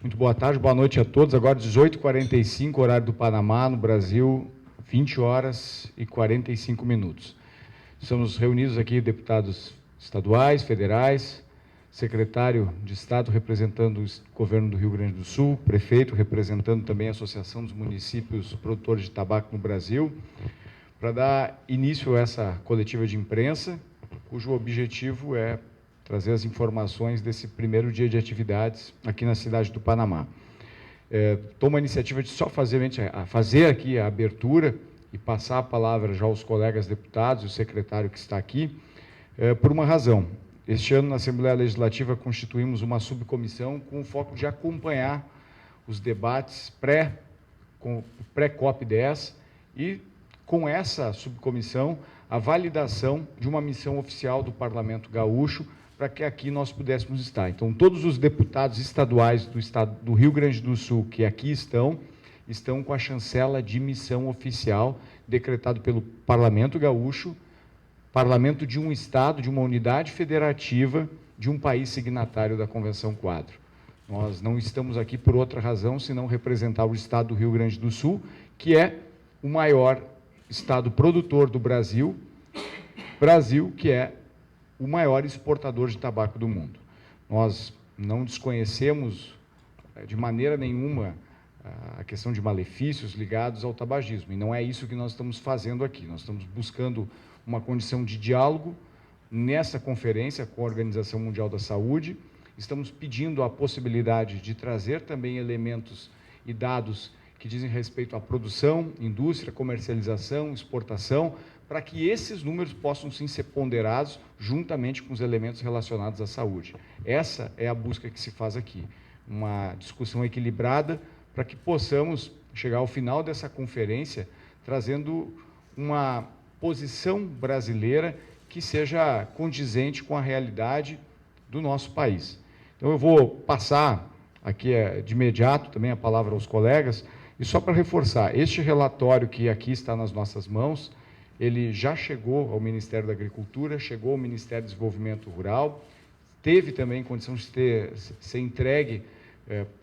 Muito boa tarde, boa noite a todos. Agora 18h45, horário do Panamá, no Brasil, 20 horas e 45 minutos. Estamos reunidos aqui deputados estaduais, federais, secretário de Estado representando o governo do Rio Grande do Sul, prefeito representando também a Associação dos Municípios Produtores de Tabaco no Brasil, para dar início a essa coletiva de imprensa, cujo objetivo é trazer as informações desse primeiro dia de atividades aqui na cidade do Panamá. Tomo a iniciativa de só fazer aqui a abertura e passar a palavra já aos colegas deputados e o secretário que está aqui, por uma razão. Este ano, na Assembleia Legislativa, constituímos uma subcomissão com o foco de acompanhar os debates pré-COP10 e, com essa subcomissão, a validação de uma missão oficial do Parlamento Gaúcho para que aqui nós pudéssemos estar. Então, todos os deputados estaduais do Estado do Rio Grande do Sul que aqui estão com a chancela de missão oficial decretado pelo Parlamento Gaúcho, parlamento de um Estado, de uma unidade federativa, de um país signatário da Convenção Quadro. Nós não estamos aqui por outra razão, senão representar o Estado do Rio Grande do Sul, que é o maior Estado produtor do Brasil, que é o maior exportador de tabaco do mundo. Nós não desconhecemos de maneira nenhuma a questão de malefícios ligados ao tabagismo, e não é isso que nós estamos fazendo aqui. Nós estamos buscando uma condição de diálogo nessa conferência com a Organização Mundial da Saúde, estamos pedindo a possibilidade de trazer também elementos e dados que dizem respeito à produção, indústria, comercialização, exportação, para que esses números possam sim ser ponderados juntamente com os elementos relacionados à saúde. Essa é a busca que se faz aqui, uma discussão equilibrada para que possamos chegar ao final dessa conferência trazendo uma posição brasileira que seja condizente com a realidade do nosso país. Então, eu vou passar aqui de imediato também a palavra aos colegas, e só para reforçar, este relatório que aqui está nas nossas mãos, ele já chegou ao Ministério da Agricultura, chegou ao Ministério do Desenvolvimento Rural, teve também condição de ser entregue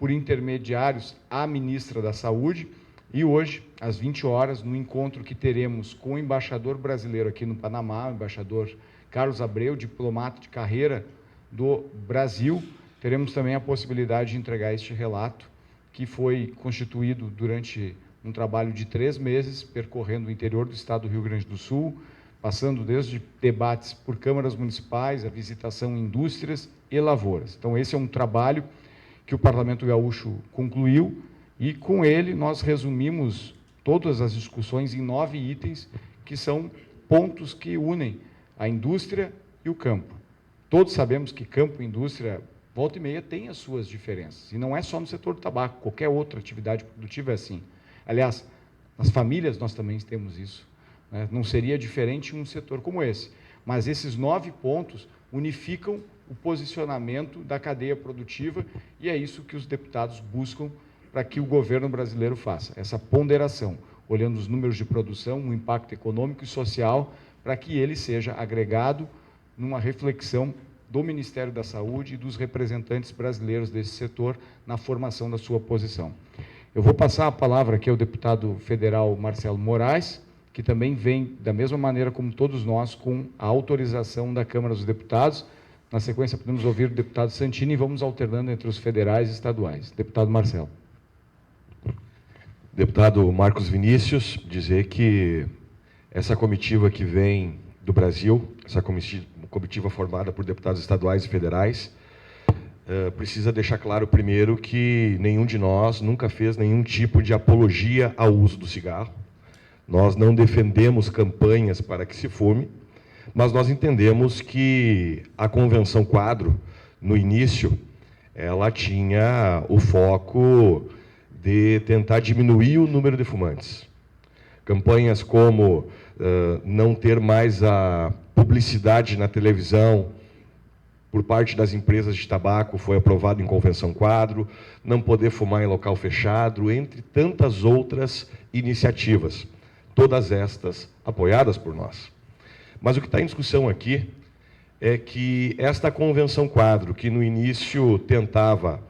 por intermediários à ministra da Saúde, e hoje, às 20 horas, no encontro que teremos com o embaixador brasileiro aqui no Panamá, o embaixador Carlos Abreu, diplomata de carreira do Brasil, teremos também a possibilidade de entregar este relato, que foi constituído durante um trabalho de 3 meses, percorrendo o interior do estado do Rio Grande do Sul, passando desde debates por câmaras municipais, a visitação em indústrias e lavouras. Então, esse é um trabalho que o Parlamento Gaúcho concluiu, e com ele nós resumimos todas as discussões em 9 itens, que são pontos que unem a indústria e o campo. Todos sabemos que campo e indústria, volta e meia, têm as suas diferenças, e não é só no setor do tabaco, qualquer outra atividade produtiva é assim. Aliás, nas famílias nós também temos isso, né? Não seria diferente um setor como esse, mas esses 9 pontos unificam o posicionamento da cadeia produtiva, e é isso que os deputados buscam para que o governo brasileiro faça, essa ponderação, olhando os números de produção, o impacto econômico e social, para que ele seja agregado numa reflexão do Ministério da Saúde e dos representantes brasileiros desse setor na formação da sua posição. Eu vou passar a palavra aqui ao deputado federal Marcelo Moraes, que também vem, da mesma maneira como todos nós, com a autorização da Câmara dos Deputados. Na sequência, podemos ouvir o deputado Santini e vamos alternando entre os federais e estaduais. Deputado Marcelo. Deputado Marcos Vinícius, dizer que essa comitiva que vem do Brasil, essa comitiva formada por deputados estaduais e federais, precisa deixar claro primeiro que nenhum de nós nunca fez nenhum tipo de apologia ao uso do cigarro. Nós não defendemos campanhas para que se fume, mas nós entendemos que a Convenção Quadro, no início, ela tinha o foco de tentar diminuir o número de fumantes. Campanhas como não ter mais a publicidade na televisão por parte das empresas de tabaco foi aprovado em Convenção Quadro, não poder fumar em local fechado, entre tantas outras iniciativas, todas estas apoiadas por nós. Mas o que está em discussão aqui é que esta Convenção Quadro, que no início tentava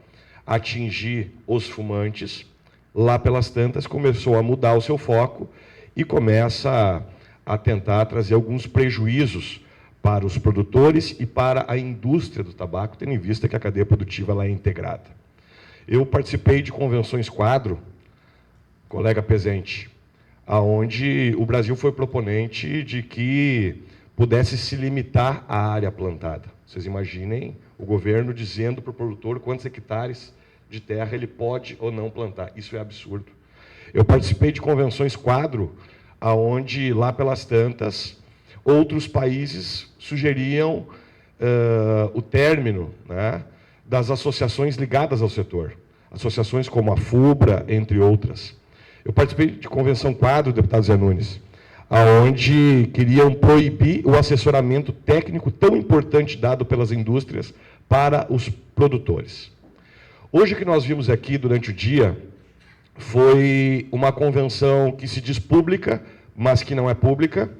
atingir os fumantes, lá pelas tantas começou a mudar o seu foco e começa a tentar trazer alguns prejuízos para os produtores e para a indústria do tabaco, tendo em vista que a cadeia produtiva lá é integrada. Eu participei de convenções quadro, colega Pezente, aonde o Brasil foi proponente de que pudesse se limitar à área plantada. Vocês imaginem o governo dizendo para o produtor quantos hectares de terra ele pode ou não plantar. Isso é absurdo. Eu participei de convenções quadro, aonde lá pelas tantas outros países sugeriam o término, né, das associações ligadas ao setor, associações como a FUBRA, entre outras. Eu participei de convenção quadro, deputado Zé Nunes, aonde queriam proibir o assessoramento técnico tão importante dado pelas indústrias para os produtores. Hoje o que nós vimos aqui durante o dia foi uma convenção que se diz pública, mas que não é pública.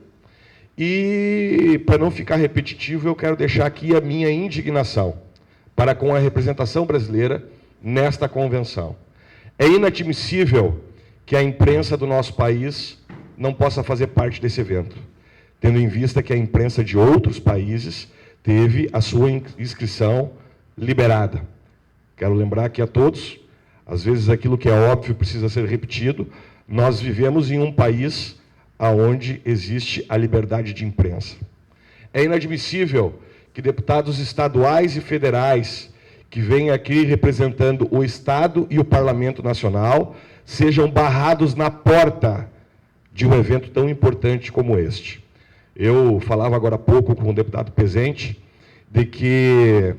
E, para não ficar repetitivo, eu quero deixar aqui a minha indignação para com a representação brasileira nesta convenção. É inadmissível que a imprensa do nosso país não possa fazer parte desse evento, tendo em vista que a imprensa de outros países teve a sua inscrição liberada. Quero lembrar aqui a todos, às vezes aquilo que é óbvio precisa ser repetido, nós vivemos em um país onde existe a liberdade de imprensa. É inadmissível que deputados estaduais e federais que vêm aqui representando o Estado e o Parlamento Nacional sejam barrados na porta de um evento tão importante como este. Eu falava agora há pouco com o deputado Pezente de que,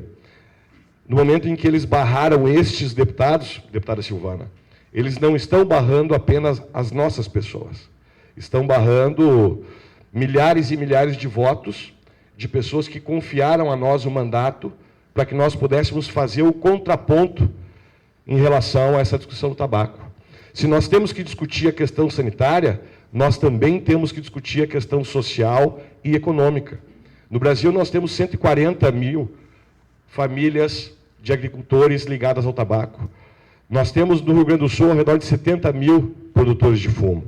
no momento em que eles barraram estes deputados, deputada Silvana, eles não estão barrando apenas as nossas pessoas, estão barrando milhares e milhares de votos de pessoas que confiaram a nós o mandato para que nós pudéssemos fazer o contraponto em relação a essa discussão do tabaco. Se nós temos que discutir a questão sanitária, nós também temos que discutir a questão social e econômica. No Brasil, nós temos 140 mil famílias de agricultores ligadas ao tabaco. Nós temos no Rio Grande do Sul ao redor de 70 mil produtores de fumo.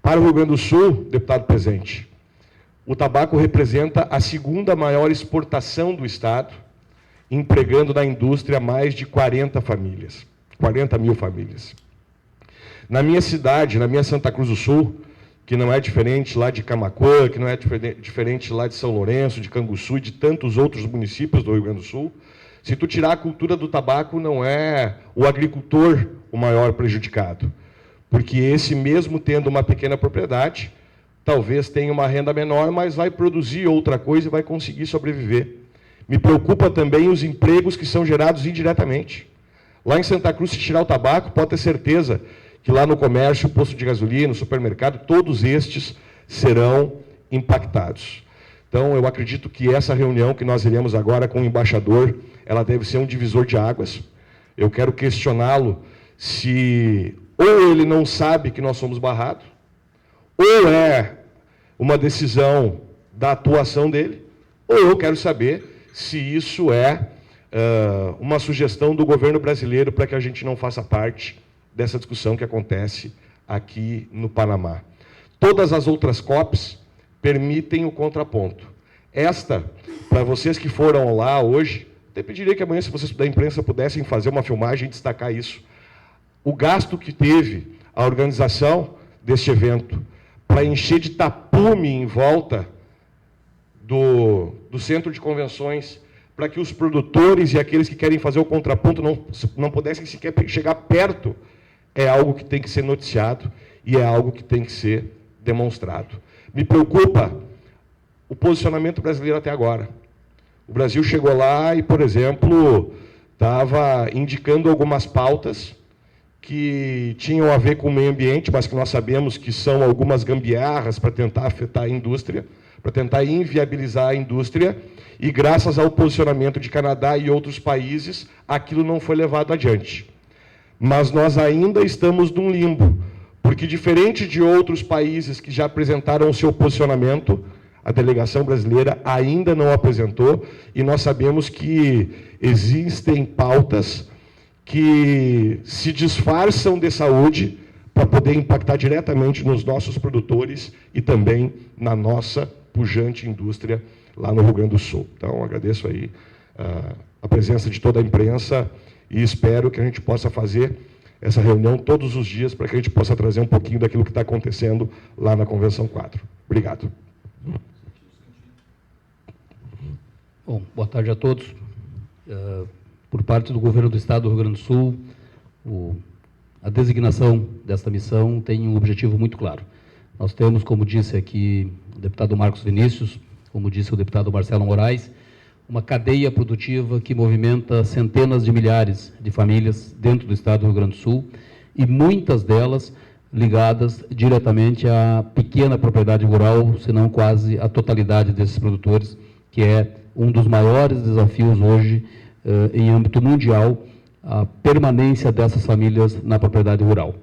Para o Rio Grande do Sul, deputado Pezente, o tabaco representa a segunda maior exportação do Estado, empregando na indústria mais de 40 mil famílias. Na minha cidade, na minha Santa Cruz do Sul, que não é diferente lá de Camaquã, que não é diferente lá de São Lourenço, de Canguçu e de tantos outros municípios do Rio Grande do Sul, se tu tirar a cultura do tabaco, não é o agricultor o maior prejudicado, porque esse mesmo tendo uma pequena propriedade, talvez tenha uma renda menor, mas vai produzir outra coisa e vai conseguir sobreviver. Me preocupa também os empregos que são gerados indiretamente. Lá em Santa Cruz, se tirar o tabaco, pode ter certeza que lá no comércio, posto de gasolina, no supermercado, todos estes serão impactados. Então, eu acredito que essa reunião que nós iremos agora com o embaixador, ela deve ser um divisor de águas. Eu quero questioná-lo se ou ele não sabe que nós somos barrados, ou é uma decisão da atuação dele, ou eu quero saber se isso é uma sugestão do governo brasileiro para que a gente não faça parte dessa discussão que acontece aqui no Panamá. Todas as outras COPs permitem o contraponto. Esta, para vocês que foram lá hoje, até pediria que amanhã, se vocês da imprensa pudessem fazer uma filmagem e destacar isso. O gasto que teve a organização deste evento para encher de tapume em volta do centro de convenções, para que os produtores e aqueles que querem fazer o contraponto não pudessem sequer chegar perto, é algo que tem que ser noticiado e é algo que tem que ser demonstrado. Me preocupa o posicionamento brasileiro até agora. O Brasil chegou lá e, por exemplo, estava indicando algumas pautas que tinham a ver com o meio ambiente, mas que nós sabemos que são algumas gambiarras para tentar afetar a indústria, para tentar inviabilizar a indústria, e graças ao posicionamento de Canadá e outros países, aquilo não foi levado adiante. Mas nós ainda estamos num limbo, porque diferente de outros países que já apresentaram o seu posicionamento, a delegação brasileira ainda não apresentou, e nós sabemos que existem pautas que se disfarçam de saúde para poder impactar diretamente nos nossos produtores e também na nossa pujante indústria lá no Rio Grande do Sul. Então, agradeço aí a presença de toda a imprensa e espero que a gente possa fazer essa reunião todos os dias para que a gente possa trazer um pouquinho daquilo que está acontecendo lá na Convenção 4. Obrigado. Bom, boa tarde a todos. Por parte do Governo do Estado do Rio Grande do Sul, a designação desta missão tem um objetivo muito claro. Nós temos, como disse aqui o deputado Marcos Vinícius, como disse o deputado Marcelo Moraes, uma cadeia produtiva que movimenta centenas de milhares de famílias dentro do Estado do Rio Grande do Sul e muitas delas ligadas diretamente à pequena propriedade rural, se não quase a totalidade desses produtores, que é um dos maiores desafios hoje em âmbito mundial, a permanência dessas famílias na propriedade rural.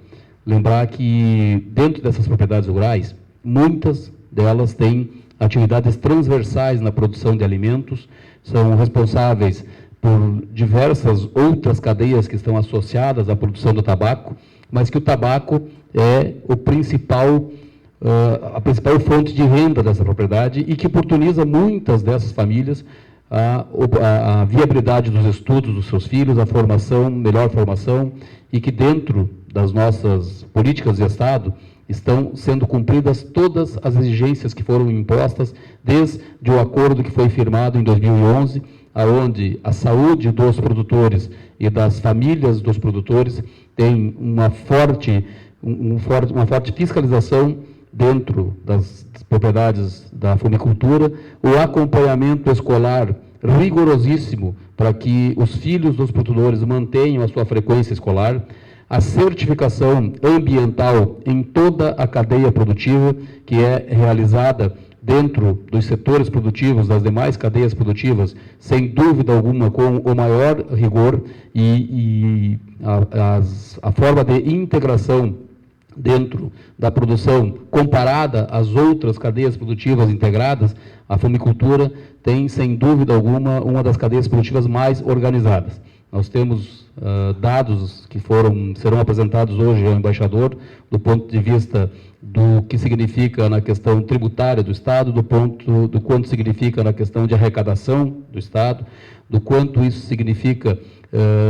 Lembrar que dentro dessas propriedades rurais, muitas delas têm atividades transversais na produção de alimentos, são responsáveis por diversas outras cadeias que estão associadas à produção do tabaco, mas que o tabaco é a principal fonte de renda dessa propriedade e que oportuniza muitas dessas famílias a viabilidade dos estudos dos seus filhos, a formação, melhor formação, e que dentro das nossas políticas de Estado estão sendo cumpridas todas as exigências que foram impostas desde o acordo que foi firmado em 2011, aonde a saúde dos produtores e das famílias dos produtores tem uma forte fiscalização dentro das propriedades da fumicultura, o acompanhamento escolar rigorosíssimo para que os filhos dos produtores mantenham a sua frequência escolar, a certificação ambiental em toda a cadeia produtiva, que é realizada dentro dos setores produtivos, das demais cadeias produtivas, sem dúvida alguma, com o maior rigor e a forma de integração dentro da produção comparada às outras cadeias produtivas integradas, a fumicultura tem, sem dúvida alguma, uma das cadeias produtivas mais organizadas. Nós temos dados que serão apresentados hoje ao embaixador, do ponto de vista do que significa na questão tributária do Estado, do quanto significa na questão de arrecadação do Estado, do quanto isso significa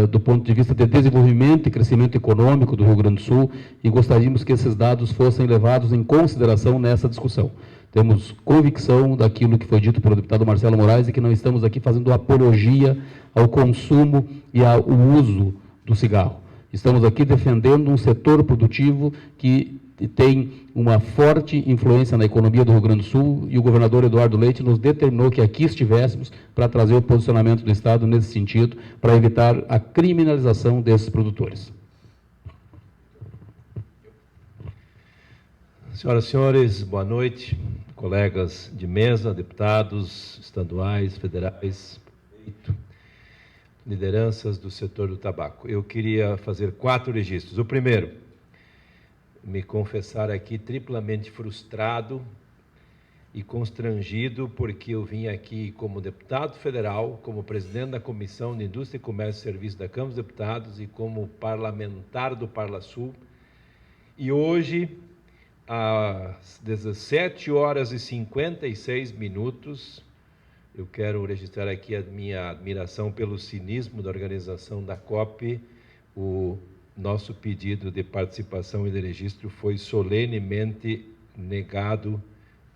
do ponto de vista de desenvolvimento e crescimento econômico do Rio Grande do Sul, e gostaríamos que esses dados fossem levados em consideração nessa discussão. Temos convicção daquilo que foi dito pelo deputado Marcelo Moraes e que não estamos aqui fazendo apologia ao consumo e ao uso do cigarro. Estamos aqui defendendo um setor produtivo que tem uma forte influência na economia do Rio Grande do Sul, e o governador Eduardo Leite nos determinou que aqui estivéssemos para trazer o posicionamento do Estado nesse sentido, para evitar a criminalização desses produtores. Senhoras e senhores, boa noite, colegas de mesa, deputados estaduais, federais, lideranças do setor do tabaco. Eu queria fazer 4 registros. O primeiro, me confessar aqui triplamente frustrado e constrangido, porque eu vim aqui como deputado federal, como presidente da Comissão de Indústria, Comércio e Serviços da Câmara dos Deputados e como parlamentar do Parlasul. E hoje, às 17h56, eu quero registrar aqui a minha admiração pelo cinismo da organização da COP. O nosso pedido de participação e de registro foi solenemente negado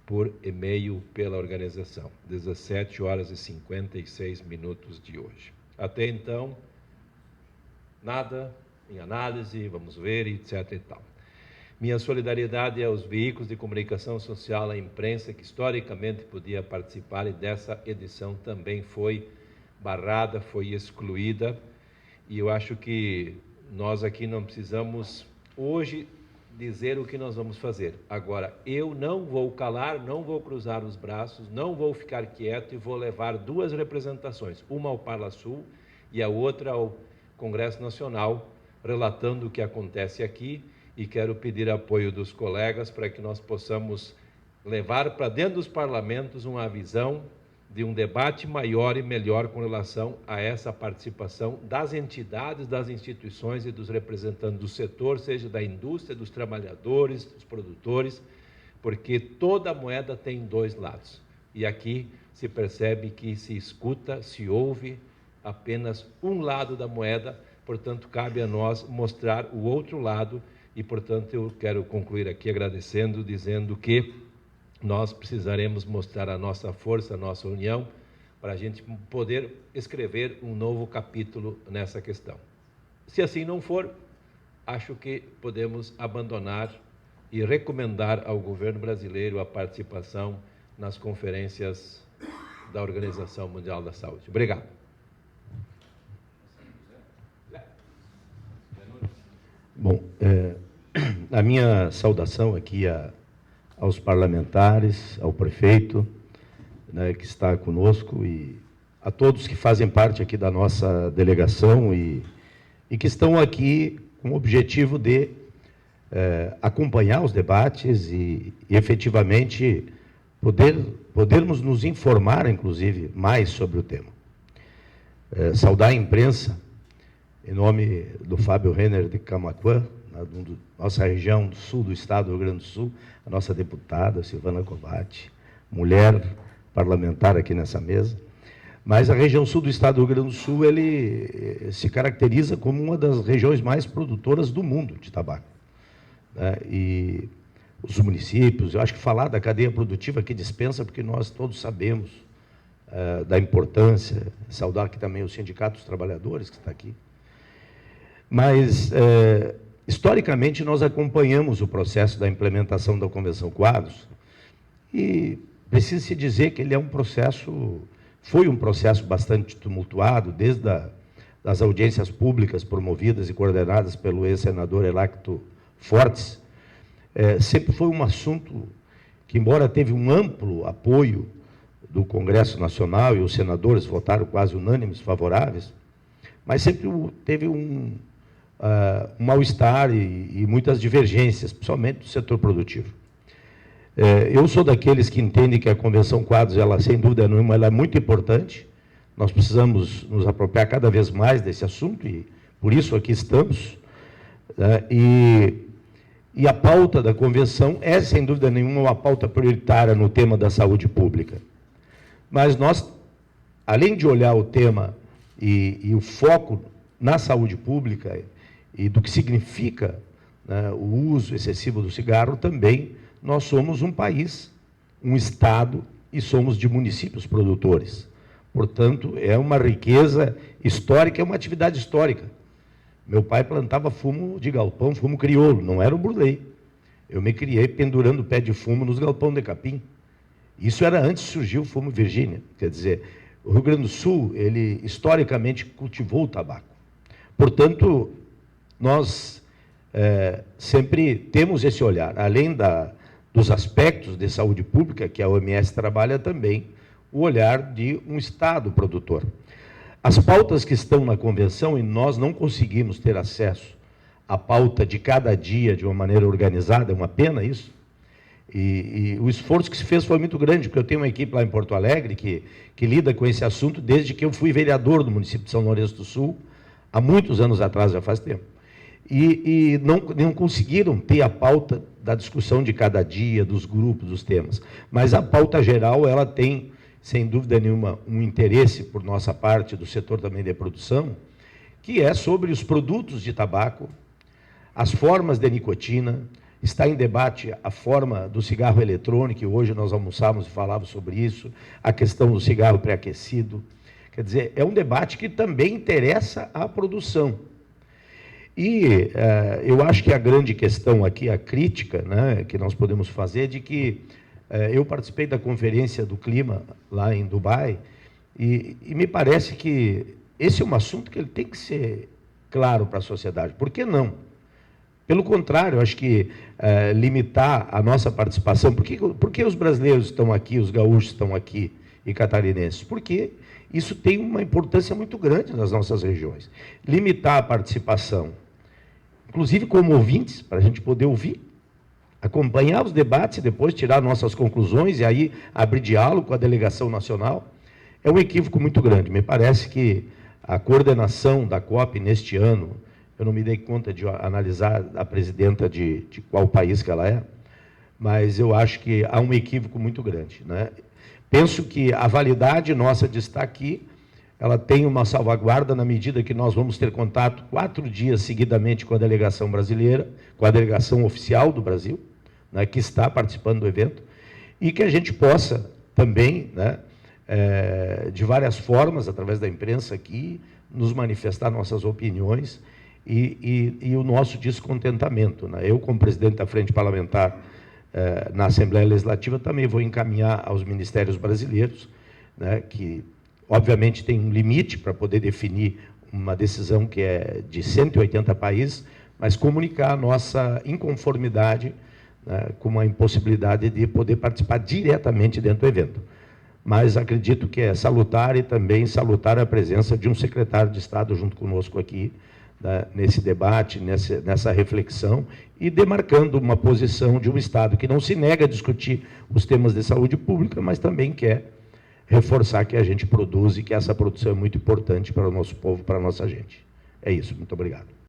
por e-mail pela organização, 17h56 de hoje. Até então, nada em análise, vamos ver, etc. e tal. Minha solidariedade aos veículos de comunicação social, à imprensa, que historicamente podia participar, e dessa edição também foi barrada, foi excluída, e eu acho que nós aqui não precisamos hoje dizer o que nós vamos fazer. Agora, eu não vou calar, não vou cruzar os braços, não vou ficar quieto e vou levar 2 representações, uma ao Parlasul e a outra ao Congresso Nacional, relatando o que acontece aqui, e quero pedir apoio dos colegas para que nós possamos levar para dentro dos parlamentos uma visão de um debate maior e melhor com relação a essa participação das entidades, das instituições e dos representantes do setor, seja da indústria, dos trabalhadores, dos produtores, porque toda moeda tem dois lados. E aqui se percebe que se escuta, se ouve apenas um lado da moeda, portanto, cabe a nós mostrar o outro lado e, portanto, eu quero concluir aqui agradecendo, dizendo que nós precisaremos mostrar a nossa força, a nossa união, para a gente poder escrever um novo capítulo nessa questão. Se assim não for, acho que podemos abandonar e recomendar ao governo brasileiro a participação nas conferências da Organização Mundial da Saúde. Obrigado. Bom, a minha saudação aqui aos parlamentares, ao prefeito, né, que está conosco, e a todos que fazem parte aqui da nossa delegação e que estão aqui com o objetivo de acompanhar os debates e efetivamente podermos nos informar, inclusive, mais sobre o tema. Saudar a imprensa, em nome do Fábio Renner de Camaquã, da nossa região do sul do estado do Rio Grande do Sul, a nossa deputada, Silvana Covatti, mulher parlamentar aqui nessa mesa. Mas a região sul do estado do Rio Grande do Sul, ele se caracteriza como uma das regiões mais produtoras do mundo de tabaco, né? E os municípios, eu acho que falar da cadeia produtiva aqui dispensa, porque nós todos sabemos da importância, saudar aqui também o Sindicato dos Trabalhadores, que está aqui. Mas, historicamente, nós acompanhamos o processo da implementação da Convenção Quadros e precisa-se dizer que ele é foi um processo bastante tumultuado, desde das audiências públicas promovidas e coordenadas pelo ex-senador Heráclito Fortes. Sempre foi um assunto que, embora teve um amplo apoio do Congresso Nacional, e os senadores votaram quase unânimes favoráveis, mas sempre teve um mal-estar e muitas divergências, principalmente do setor produtivo. Eu sou daqueles que entendem que a Convenção Quadros, ela, sem dúvida nenhuma, ela é muito importante. Nós precisamos nos apropriar cada vez mais desse assunto e, por isso, aqui estamos. E a pauta da Convenção é, sem dúvida nenhuma, uma pauta prioritária no tema da saúde pública. Mas nós, além de olhar o tema e o foco na saúde pública e do que significa, né, o uso excessivo do cigarro, também nós somos um país, um estado, e somos de municípios produtores. Portanto, é uma riqueza histórica, é uma atividade histórica. Meu pai plantava fumo de galpão, fumo crioulo, não era o burlei. Eu me criei pendurando pé de fumo nos galpão de capim. Isso era antes de surgir o fumo Virgínia. Quer dizer, o Rio Grande do Sul, ele historicamente cultivou o tabaco. Portanto, nós sempre temos esse olhar, além dos aspectos de saúde pública, que a OMS trabalha também, o olhar de um Estado produtor. As pautas que estão na Convenção, e nós não conseguimos ter acesso à pauta de cada dia de uma maneira organizada, é uma pena isso, e o esforço que se fez foi muito grande, porque eu tenho uma equipe lá em Porto Alegre que lida com esse assunto desde que eu fui vereador do município de São Lourenço do Sul, há muitos anos atrás, já faz tempo. E não conseguiram ter a pauta da discussão de cada dia, dos grupos, dos temas. Mas a pauta geral, ela tem, sem dúvida nenhuma, um interesse por nossa parte, do setor também de produção, que é sobre os produtos de tabaco, as formas de nicotina. Está em debate a forma do cigarro eletrônico, e hoje nós almoçávamos e falávamos sobre isso, a questão do cigarro pré-aquecido. Quer dizer, é um debate que também interessa à produção. E eu acho que a grande questão aqui, a crítica, né, que nós podemos fazer, é de que eu participei da Conferência do Clima lá em Dubai, e me parece que esse é um assunto que ele tem que ser claro para a sociedade. Por que não? Pelo contrário, eu acho que limitar a nossa participação... Por que os brasileiros estão aqui, os gaúchos estão aqui e catarinenses? Porque isso tem uma importância muito grande nas nossas regiões. Limitar a participação, inclusive como ouvintes, para a gente poder ouvir, acompanhar os debates e depois tirar nossas conclusões e aí abrir diálogo com a delegação nacional. é um equívoco muito grande. Me parece que a coordenação da COP neste ano, eu não me dei conta de analisar a presidenta de qual país que ela é, mas eu acho que há um equívoco muito grande, né? Penso que a validade nossa de estar aqui, ela tem uma salvaguarda na medida que nós vamos ter contato 4 dias seguidamente com a delegação brasileira, com a delegação oficial do Brasil, né, que está participando do evento, e que a gente possa também, né, de várias formas, através da imprensa aqui, nos manifestar nossas opiniões e o nosso descontentamento, né? Eu, como presidente da Frente Parlamentar na Assembleia Legislativa, também vou encaminhar aos ministérios brasileiros, né, que, obviamente, tem um limite para poder definir uma decisão que é de 180 países, mas comunicar a nossa inconformidade, né, com a impossibilidade de poder participar diretamente dentro do evento. Mas acredito que é salutar e também salutar a presença de um secretário de Estado junto conosco aqui, né, nesse debate, nessa reflexão, e demarcando uma posição de um Estado que não se nega a discutir os temas de saúde pública, mas também quer reforçar que a gente produz e que essa produção é muito importante para o nosso povo, para a nossa gente. É isso, muito obrigado.